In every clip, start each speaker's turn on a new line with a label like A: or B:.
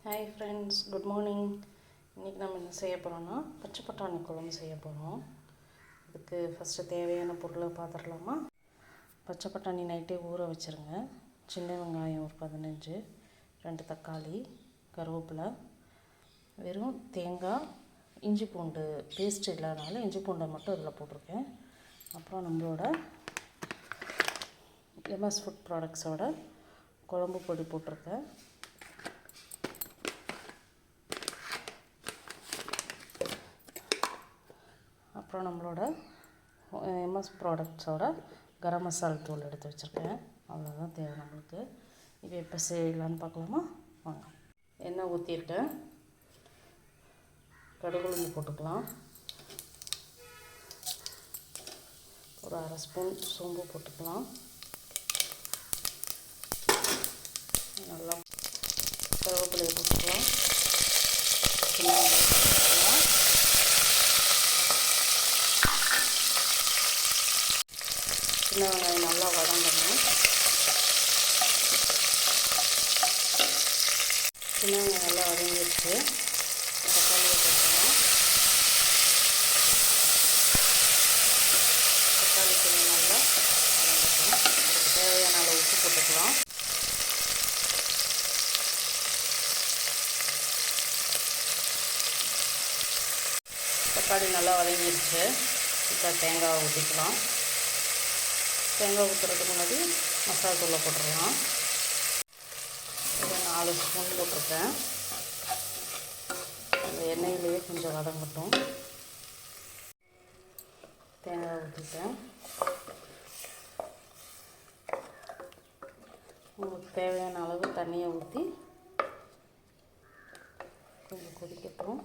A: Hi friends, good morning. இன்றைக்கி நம்ம என்ன செய்ய போகிறோம்னா பச்சை பட்டாணி குழம்பு செய்ய போகிறோம். இதுக்கு ஃபஸ்ட்டு தேவையான பொருளை பார்த்துடலாமா? பச்சை பட்டாணி நைட்டே ஊற வச்சுருங்க. சின்ன வெங்காயம் ஒரு 15, 2 தக்காளி, கருவேப்பிலை, வெறும் தேங்காய், இஞ்சி பூண்டு பேஸ்ட் இல்லாதனால இஞ்சி பூண்டை மட்டும் இதில் போட்டிருக்கேன். அப்புறம் நம்மளோட எம்எஸ் ஃபுட் ப்ராடக்ட்ஸோட குழம்பு பொடி போட்டிருக்கேன். அப்புறம் நம்மளோட எம்எஸ் ப்ராடக்ட்ஸோட கரம் மசாலா தூள் எடுத்து வச்சுருக்கேன். அவ்வளோதான் தேவை நம்மளுக்கு. இப்போ எப்போ செய்யலான்னு பார்க்கலாமா? வாங்க. எண்ணெய் ஊற்றிருக்கேன். கடுகுளுந்து போட்டுக்கலாம். ஒரு 1/2 ஸ்பூன் சோம்பு போட்டுக்கலாம். நல்லா கருவேப்பிலையை போட்டுக்கலாம். சின்ன வெங்காயம் நல்லா வதங்கணும். சின்ன வெங்காயம் நல்லா வதங்கிடுச்சு. தக்காளியை போட்டுக்கலாம். தக்காளி கொஞ்சம் நல்லா வதங்கட்டும். அதுக்கு தேவையான அளவு உப்பு போட்டுக்கலாம். தக்காளி நல்லா வதங்கிடுச்சு. இப்போ தேங்காய் ஊற்றிக்கலாம். தேங்காய் ஊற்றுறதுக்கு முன்னாடி மசாலா தூளை போட்டுடலாம். இதை 4 ஸ்பூன் போட்டிருக்கேன். அந்த எண்ணெயிலேயே கொஞ்சம் வதங்கட்டும். தேங்காய் ஊற்றிட்டேன். உங்களுக்கு தேவையான அளவு தண்ணியை ஊற்றி கொஞ்சம் கொதிக்கட்டும்.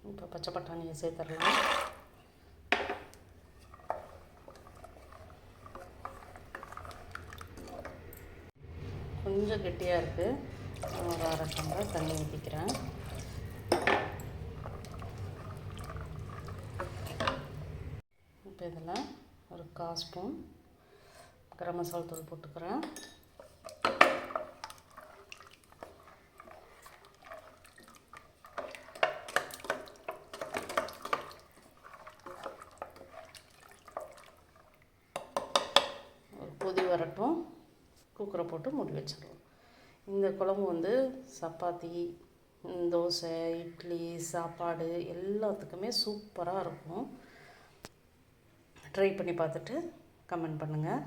A: இப்போ பச்சை பட்டாணியை சேர்த்துடலாம். கொஞ்சம் கெட்டியாக இருக்குது. ஒரு 1/2 டம்ளர் தண்ணி ஊற்றிக்கிறேன். இப்போ இதில் ஒரு 1/4 ஸ்பூன் கரம் மசாலா தூள் போட்டுக்கிறேன். கொதி வரட்டும். குக்கரை போட்டு மூடி வச்சிடலாம். இந்த குழம்பு சப்பாத்தி, தோசை, இட்லி, சாப்பாடு எல்லாத்துக்குமே சூப்பராக இருக்கும். ட்ரை பண்ணி பார்த்துட்டு கமெண்ட் பண்ணுங்கள்,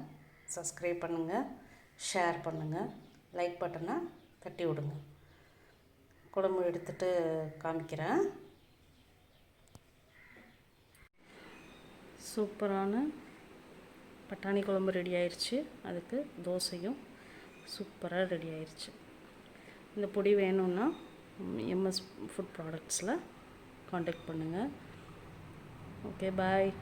A: சப்ஸ்கிரைப் பண்ணுங்கள், ஷேர் பண்ணுங்கள், லைக் பட்டனை தட்டி விடுங்க. குழம்பு எடுத்துகிட்டு காமிக்கிறேன். சூப்பரான பட்டாணி குழம்பு ரெடி ஆயிடுச்சு. அதுக்கு தோசையும் சூப்பராக ரெடி ஆயிடுச்சு. இந்த பொடி வேணும்னா எம்எஸ் ஃபுட் ப்ராடக்ட்ஸில் காண்டாக்ட் பண்ணுங்கள். ஓகே, பாய்.